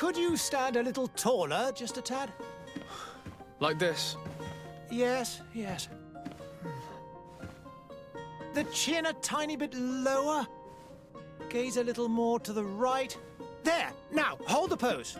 Could you stand a little taller, just a tad? Like this? Yes, yes. The chin a tiny bit lower. Gaze a little more to the right. There! Now, hold the pose.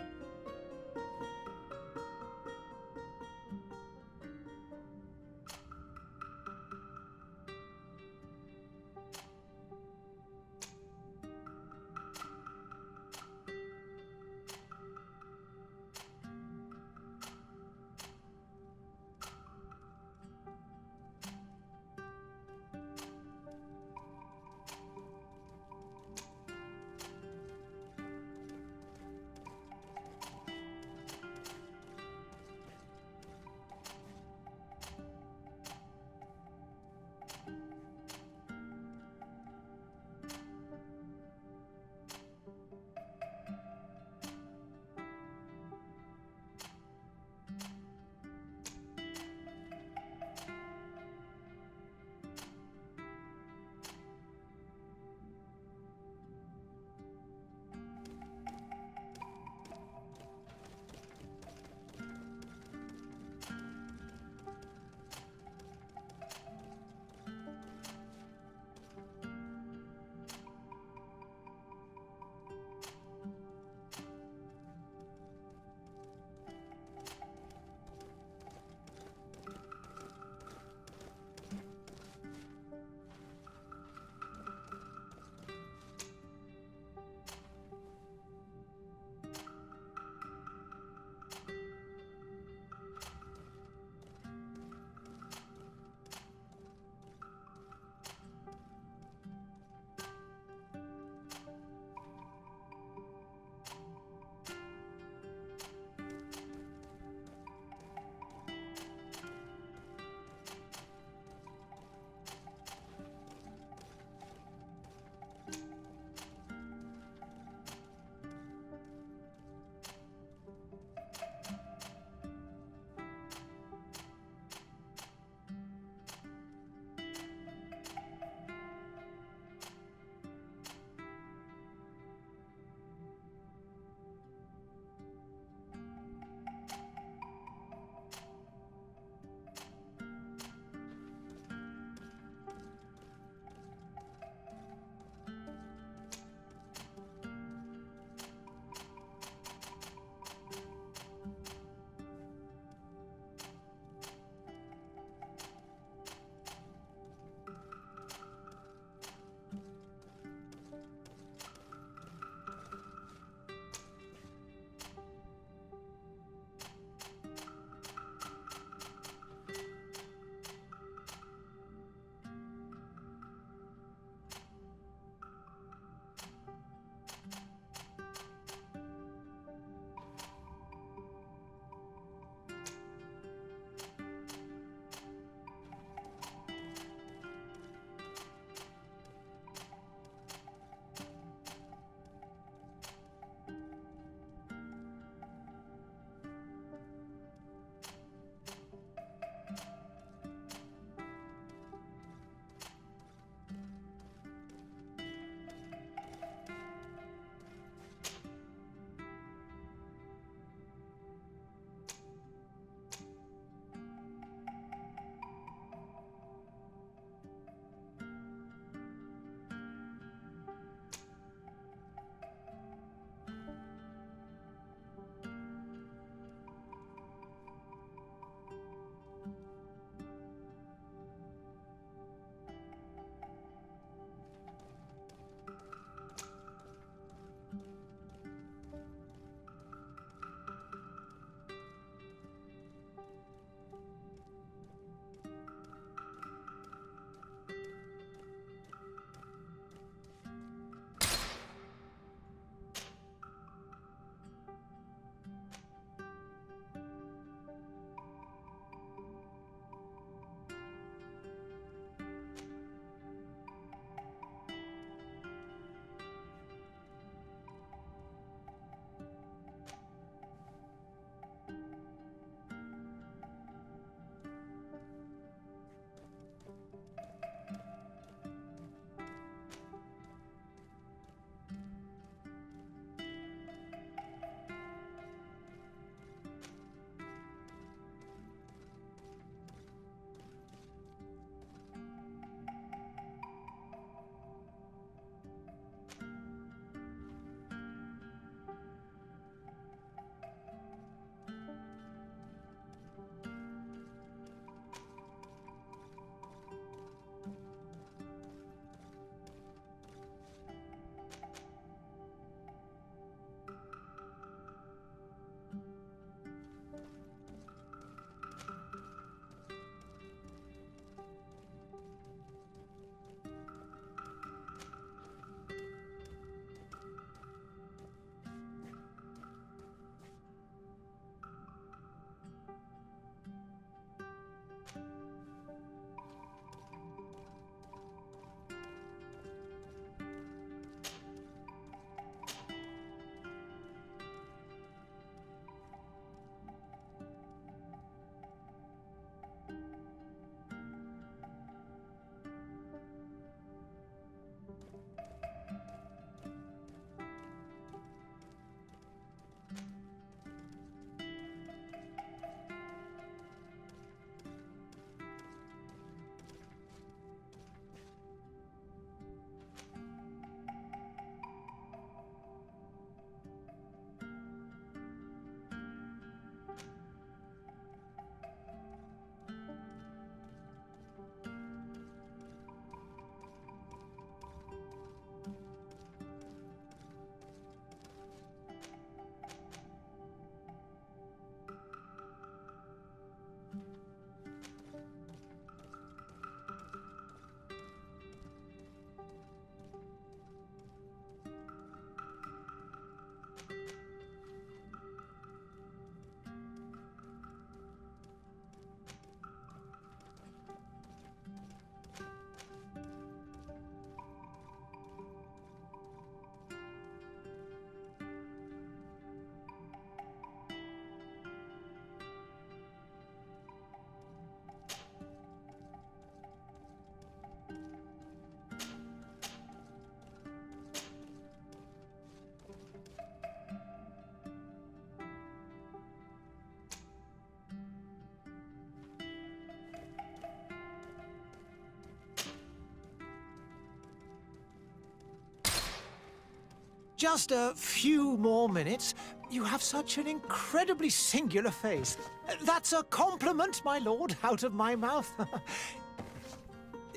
Just a few more minutes. You have such an incredibly singular face. That's a compliment, my lord, out of my mouth.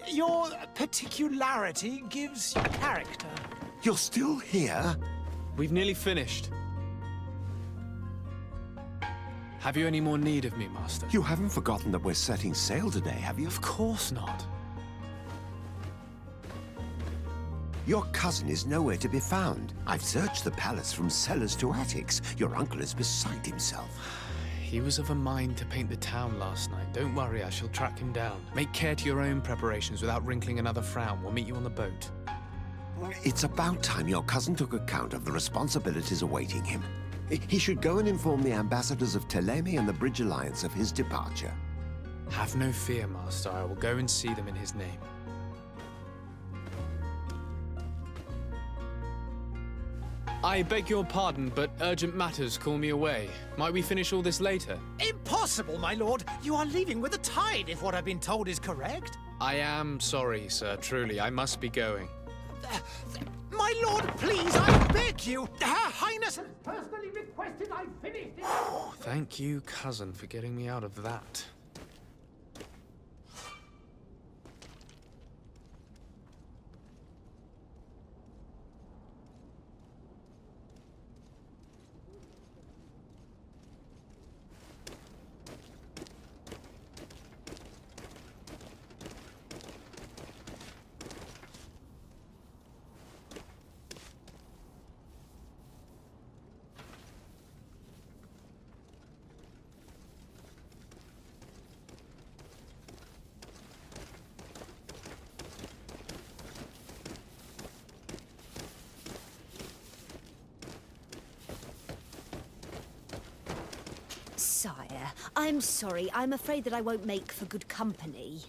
Your particularity gives you character. You're still here? We've nearly finished. Have you any more need of me, Master? You haven't forgotten that we're setting sail today, have you? Of course not. Your cousin is nowhere to be found. I've searched the palace from cellars to attics. Your uncle is beside himself. He was of a mind to paint the town last night. Don't worry, I shall track him down. Make care to your own preparations without wrinkling another frown. We'll meet you on the boat. It's about time your cousin took account of the responsibilities awaiting him. He should go and inform the ambassadors of Telemi and the Bridge Alliance of his departure. Have no fear, Master. I will go and see them in his name. I beg your pardon, but urgent matters call me away. Might we finish all this later? Impossible, my lord. You are leaving with the tide, if what I've been told is correct. I am sorry, sir. Truly, I must be going. My lord, please, I beg you. Her Highness has personally requested I finish this. Thank you, cousin, for getting me out of that. Sire, I'm sorry. I'm afraid that I won't make for good company.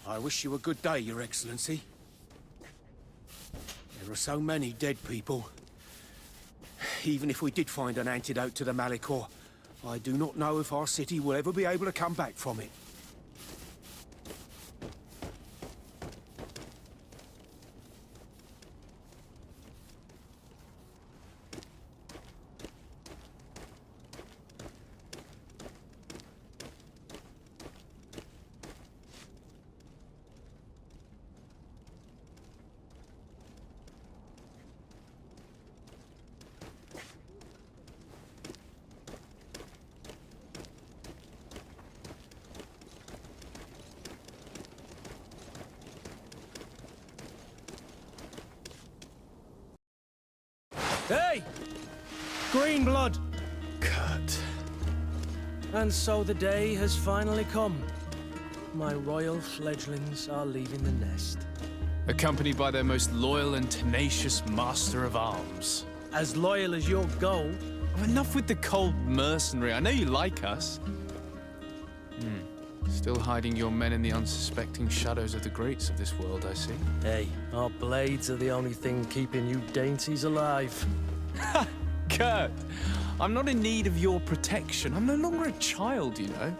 I wish you a good day, Your Excellency. There are so many dead people. Even if we did find an antidote to the Malicor, I do not know if our city will ever be able to come back from it. Hey! Green blood! Kurt. And so the day has finally come. My royal fledglings are leaving the nest. Accompanied by their most loyal and tenacious master of arms. As loyal as your gold. Oh, enough with the cold mercenary. I know you like us. Still hiding your men in the unsuspecting shadows of the greats of this world, I see. Hey, our blades are the only thing keeping you dainties alive. Kurt, I'm not in need of your protection. I'm no longer a child, you know.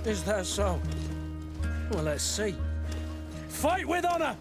Is that so? Well, let's see. Fight with honor!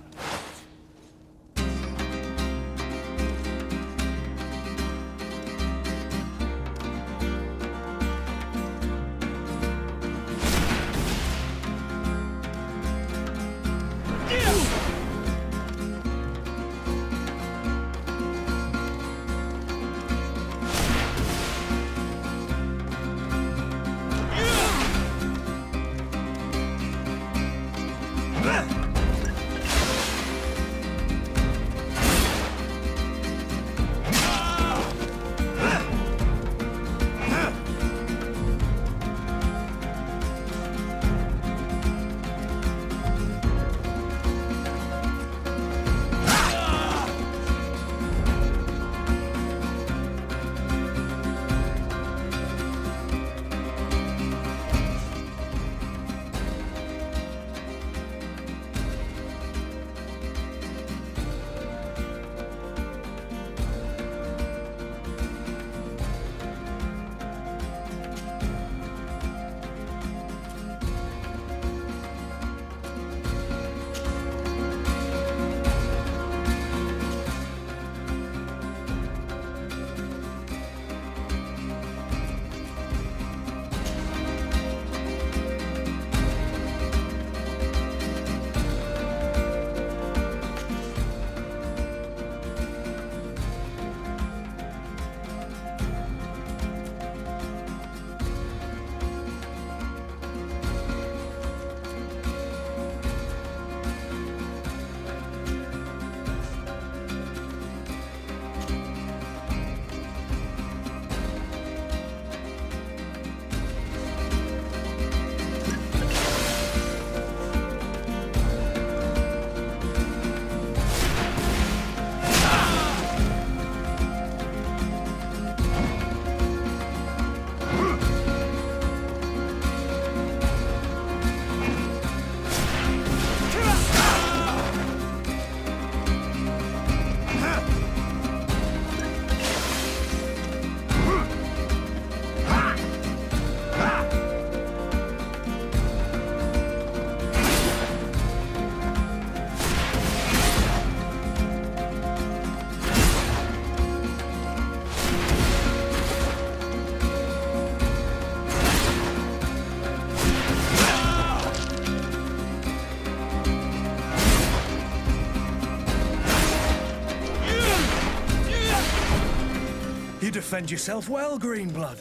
defend yourself well, Greenblood.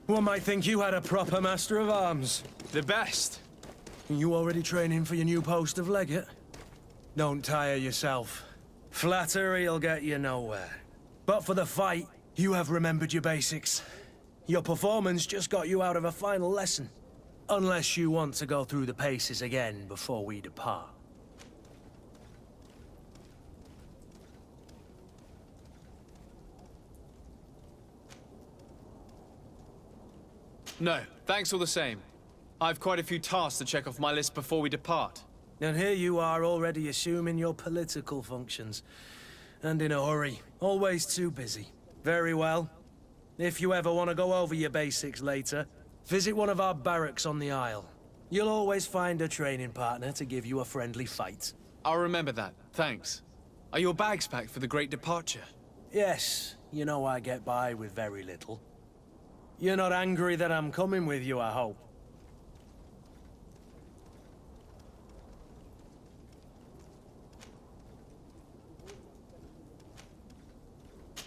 One might think you had a proper master of arms. The best. You already training for your new post of legate? Don't tire yourself. Flattery'll get you nowhere. But for the fight, you have remembered your basics. Your performance just got you out of a final lesson. Unless you want to go through the paces again before we depart. No, thanks all the same. I've quite a few tasks to check off my list before we depart. And here you are already assuming your political functions. And in a hurry. Always too busy. Very well. If you ever want to go over your basics later, visit one of our barracks on the Isle. You'll always find a training partner to give you a friendly fight. I'll remember that, thanks. Are your bags packed for the great departure? Yes, you know I get by with very little. You're not angry that I'm coming with you, I hope.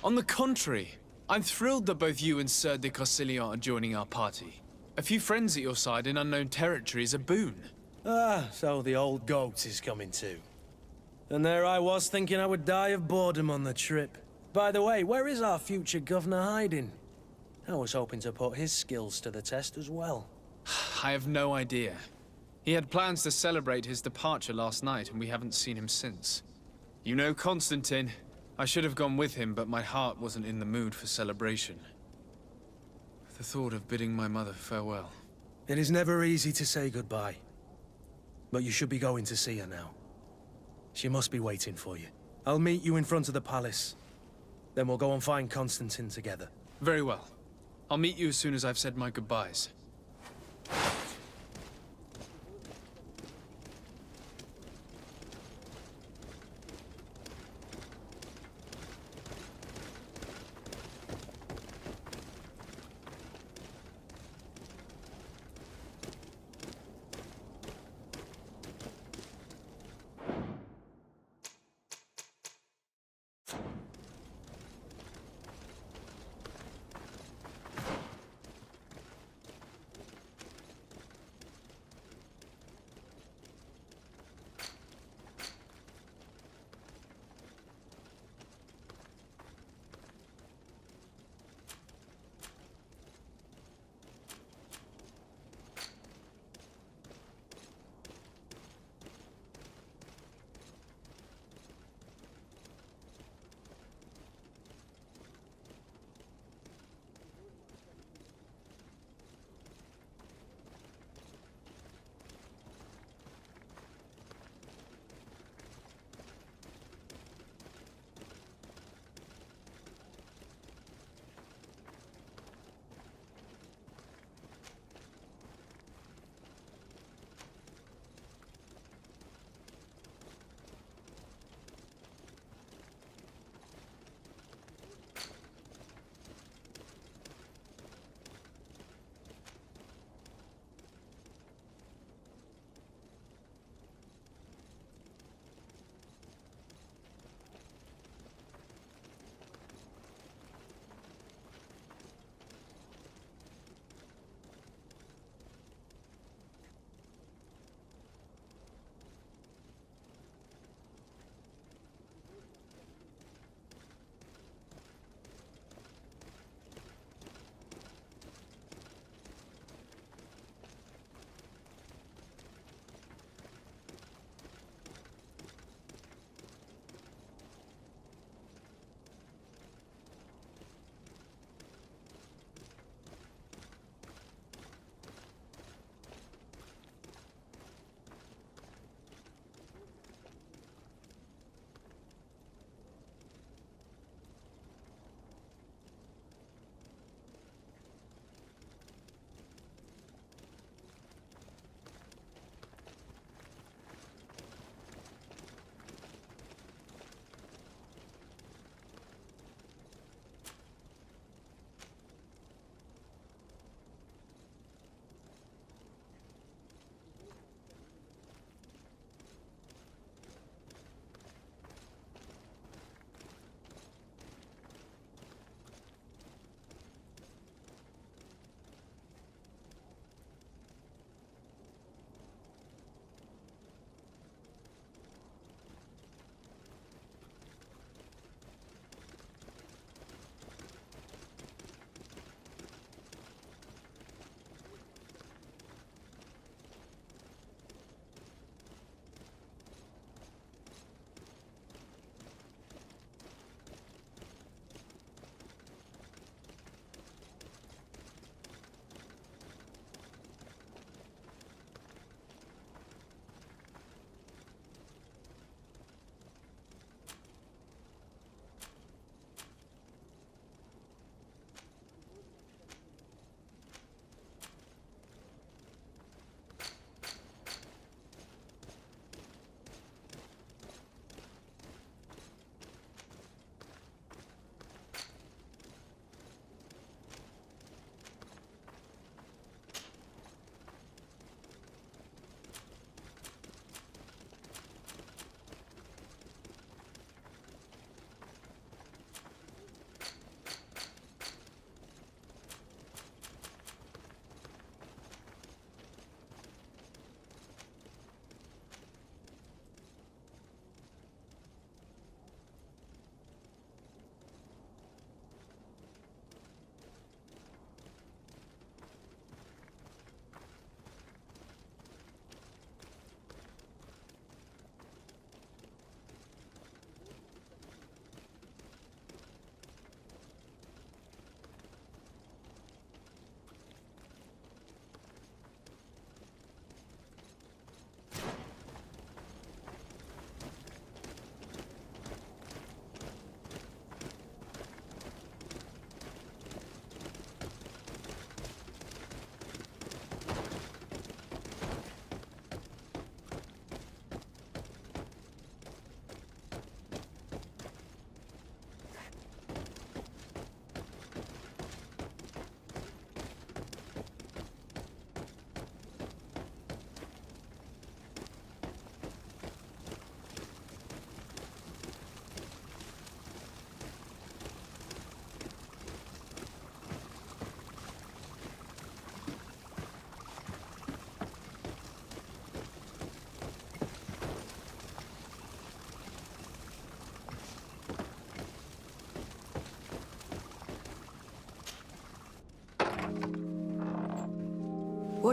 On the contrary, I'm thrilled that both you and Sir de Corsillon are joining our party. A few friends at your side in unknown territory is a boon. Ah, so the old goat is coming too. And there I was thinking I would die of boredom on the trip. By the way, where is our future governor hiding? I was hoping to put his skills to the test as well. I have no idea. He had plans to celebrate his departure last night, and we haven't seen him since. You know Constantine. I should have gone with him, but my heart wasn't in the mood for celebration. The thought of bidding my mother farewell. It is never easy to say goodbye. But you should be going to see her now. She must be waiting for you. I'll meet you in front of the palace. Then we'll go and find Constantine together. Very well. I'll meet you as soon as I've said my goodbyes.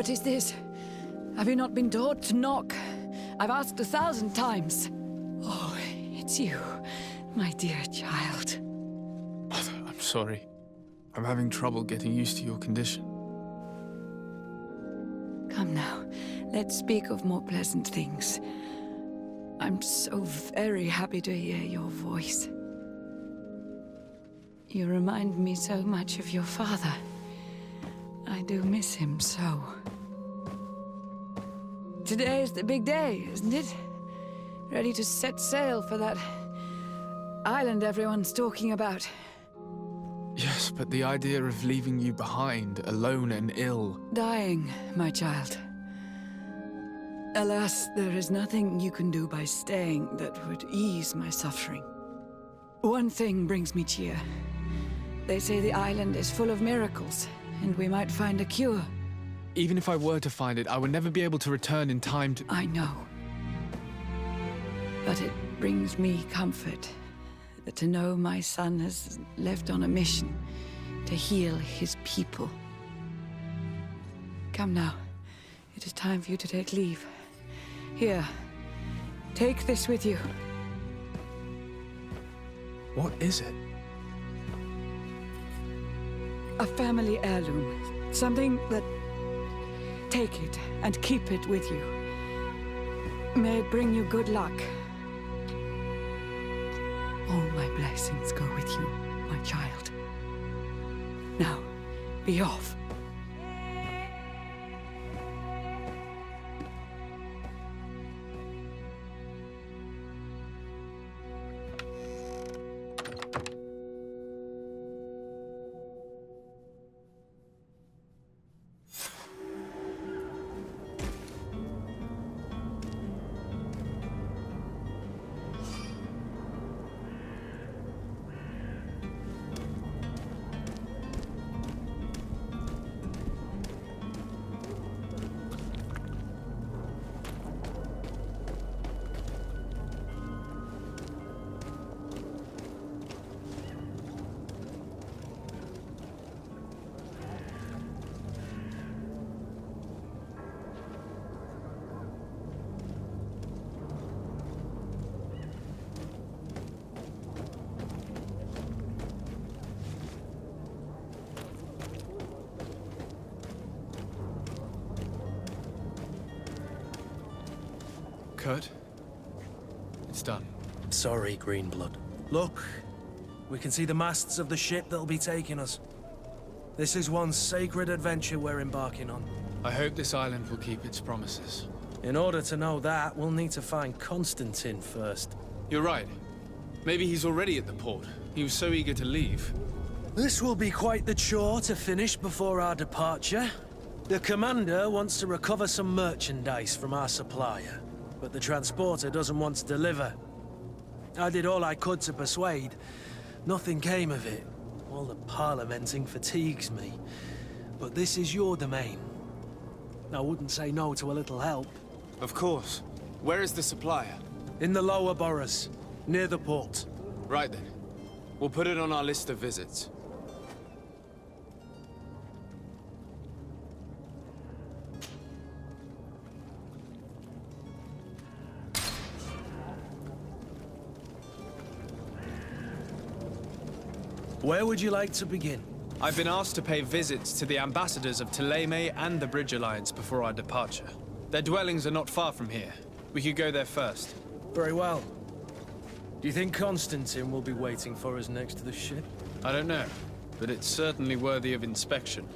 What is this? Have you not been taught to knock? I've asked 1,000 times. Oh, it's you, my dear child. Mother, I'm sorry. I'm having trouble getting used to your condition. Come now, let's speak of more pleasant things. I'm so very happy to hear your voice. You remind me so much of your father. I do miss him so. Today is the big day, isn't it? Ready to set sail for that island everyone's talking about. Yes, but the idea of leaving you behind, alone and ill... Dying, my child. Alas, there is nothing you can do by staying that would ease my suffering. One thing brings me cheer. They say the island is full of miracles, and we might find a cure. Even if I were to find it, I would never be able to return in time to... I know. But it brings me comfort to know my son has left on a mission to heal his people. Come now. It is time for you to take leave. Here, take this with you. What is it? A family heirloom. Something that... Take it and keep it with you. May it bring you good luck. All my blessings go with you, my child. Now, be off. Kurt? It's done. Sorry, Greenblood. Look, we can see the masts of the ship that'll be taking us. This is one sacred adventure we're embarking on. I hope this island will keep its promises. In order to know that, we'll need to find Constantine first. You're right. Maybe he's already at the port. He was so eager to leave. This will be quite the chore to finish before our departure. The commander wants to recover some merchandise from our supplier, but the transporter doesn't want to deliver. I did all I could to persuade. Nothing came of it. All the parliamenting fatigues me. But this is your domain. I wouldn't say no to a little help. Of course. Where is the supplier? In the lower boroughs, near the port. Right then. We'll put it on our list of visits. Where would you like to begin? I've been asked to pay visits to the ambassadors of Thélème and the Bridge Alliance before our departure. Their dwellings are not far from here. We could go there first. Very well. Do you think Constantine will be waiting for us next to the ship? I don't know, but it's certainly worthy of inspection.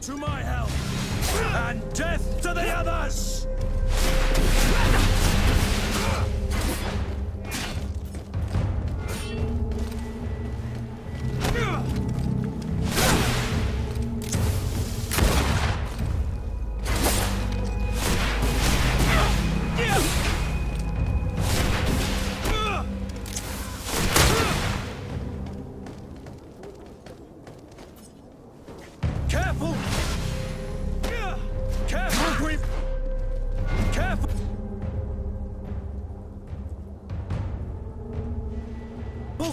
To my help! And death to the others! Careful! Careful, Green! Careful!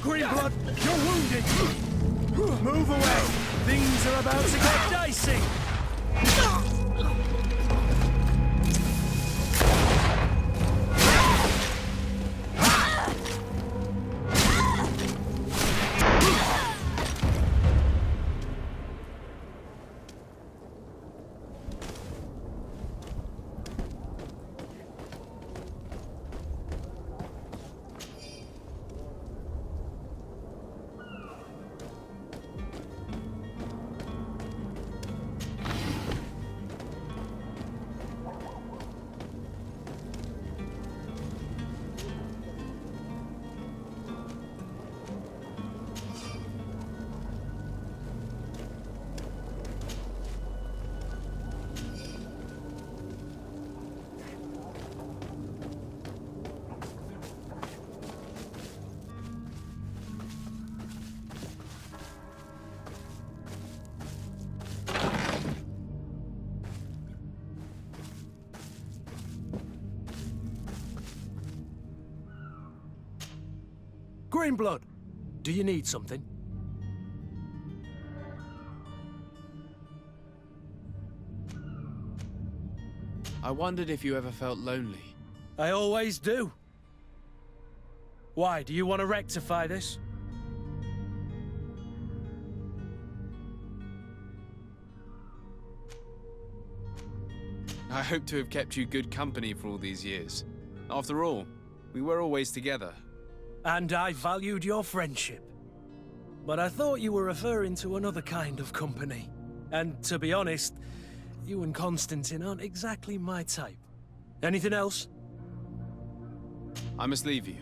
Greenblood, you're wounded! Move away! Things are about to get dicey! Greenblood, do you need something? I wondered if you ever felt lonely. I always do. Why, do you want to rectify this? I hope to have kept you good company for all these years. After all, we were always together. And I valued your friendship. But I thought you were referring to another kind of company. And to be honest, you and Constantine aren't exactly my type. Anything else? I must leave you.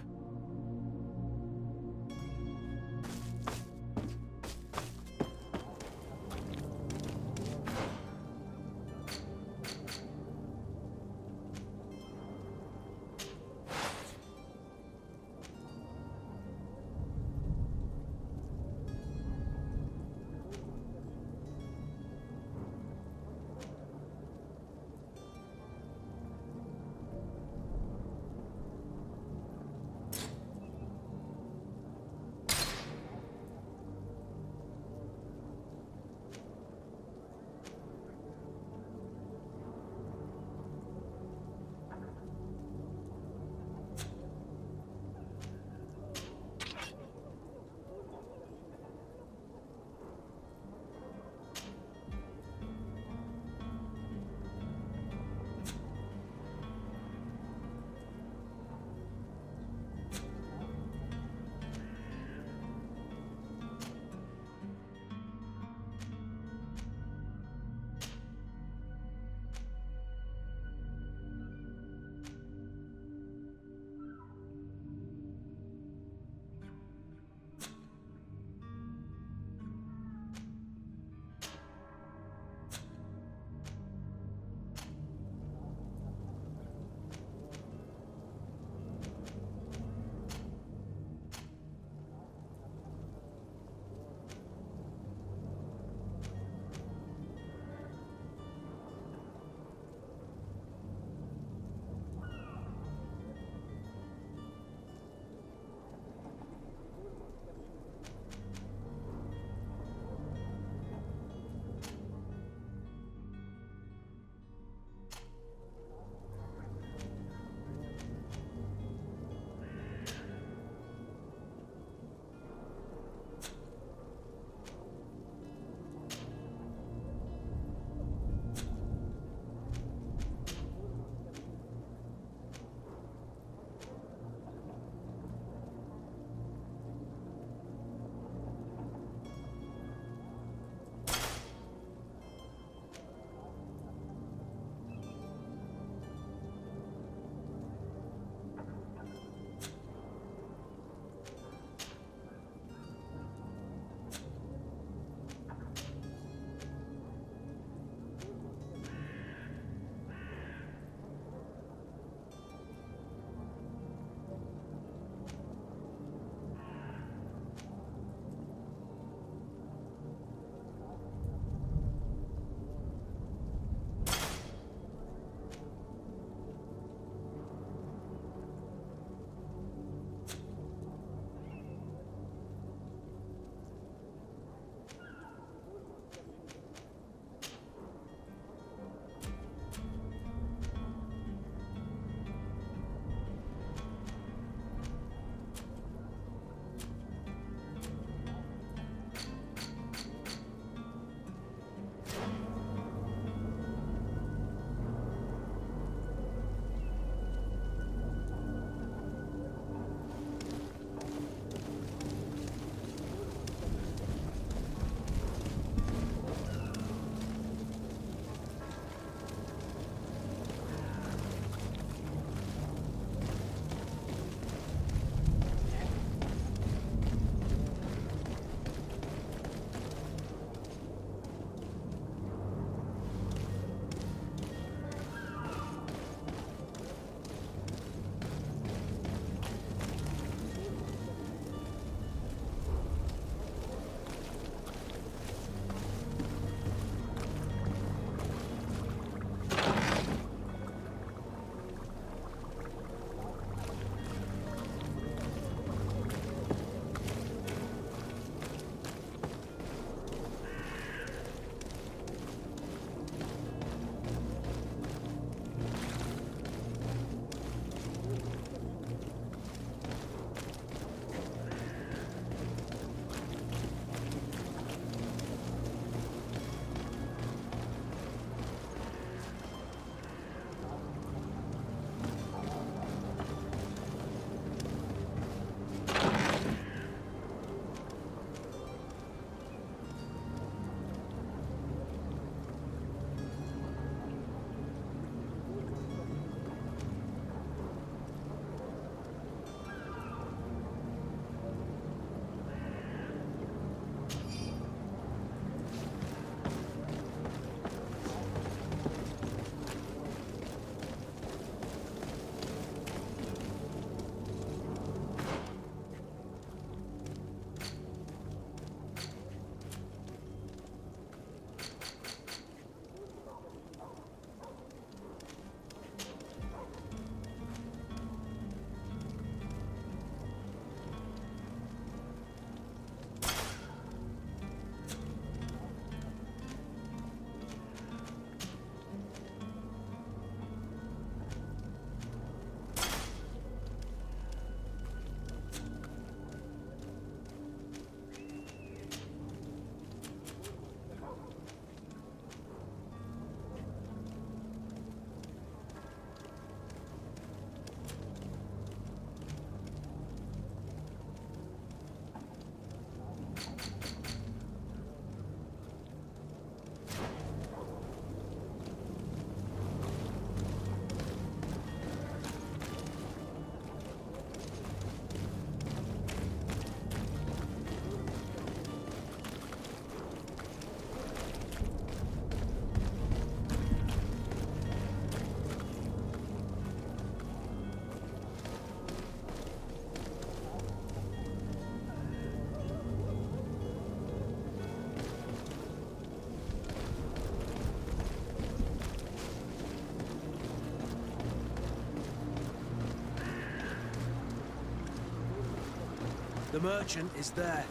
The merchant is there.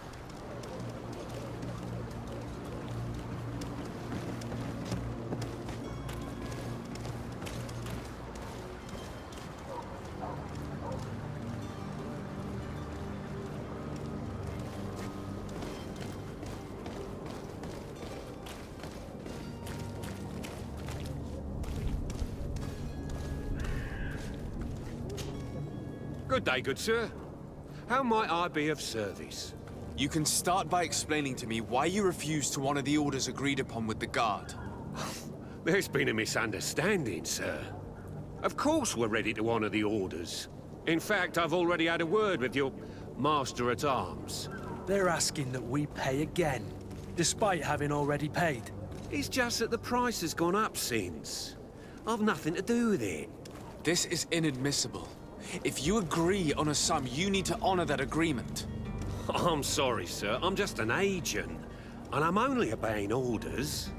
Good day, good sir. How might I be of service? You can start by explaining to me why you refused to honor the orders agreed upon with the guard. There's been a misunderstanding, sir. Of course we're ready to honor the orders. In fact, I've already had a word with your master-at-arms. They're asking that we pay again, despite having already paid. It's just that the price has gone up since. I've nothing to do with it. This is inadmissible. If you agree on a sum, you need to honor that agreement. I'm sorry, sir. I'm just an agent. And I'm only obeying orders.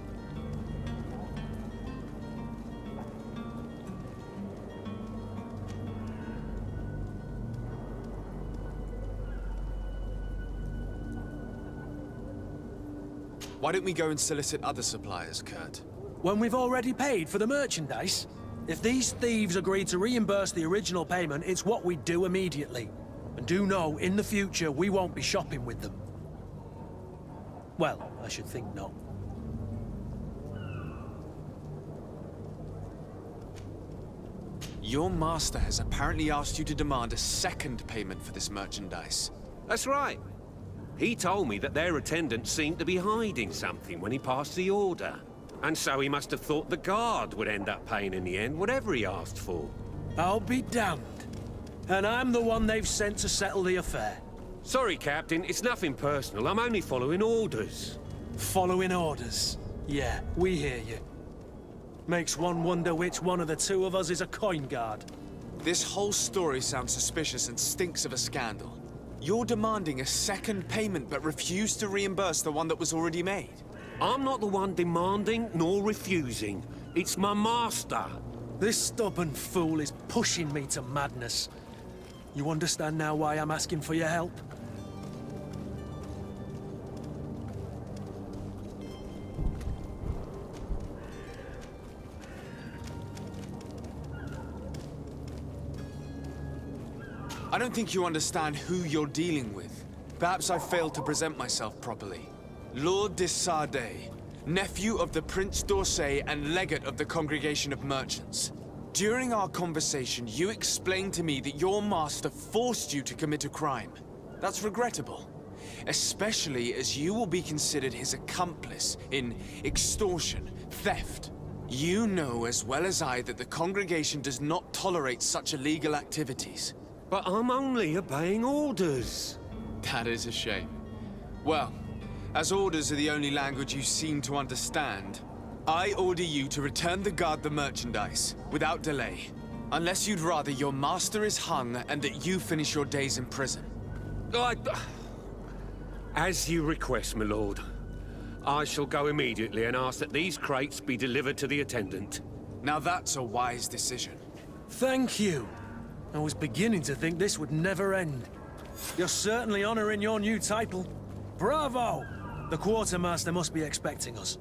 Why don't we go and solicit other suppliers, Kurt? When we've already paid for the merchandise? If these thieves agree to reimburse the original payment, it's what we do immediately. And do know, in the future, we won't be shopping with them. Well, I should think not. Your master has apparently asked you to demand a second payment for this merchandise. That's right. He told me that their attendant seemed to be hiding something when he passed the order. And so he must have thought the guard would end up paying in the end, whatever he asked for. I'll be damned. And I'm the one they've sent to settle the affair. Sorry, Captain, it's nothing personal. I'm only following orders. Following orders. Yeah, we hear you. Makes one wonder which one of the two of us is a coin guard. This whole story sounds suspicious and stinks of a scandal. You're demanding a second payment but refuse to reimburse the one that was already made. I'm not the one demanding nor refusing. It's my master. This stubborn fool is pushing me to madness. You understand now why I'm asking for your help? I don't think you understand who you're dealing with. Perhaps I failed to present myself properly. Lord de Sardet, nephew of the Prince d'Orsay and legate of the Congregation of Merchants. During our conversation, you explained to me that your master forced you to commit a crime. That's regrettable, especially as you will be considered his accomplice in extortion, theft. You know as well as I that the Congregation does not tolerate such illegal activities. But I'm only obeying orders. That is a shame. Well, as orders are the only language you seem to understand, I order you to return the guard the merchandise, without delay. Unless you'd rather your master is hung and that you finish your days in prison. As you request, my lord. I shall go immediately and ask that these crates be delivered to the attendant. Now that's a wise decision. Thank you. I was beginning to think this would never end. You're certainly honoring your new title. Bravo! The quartermaster must be expecting us.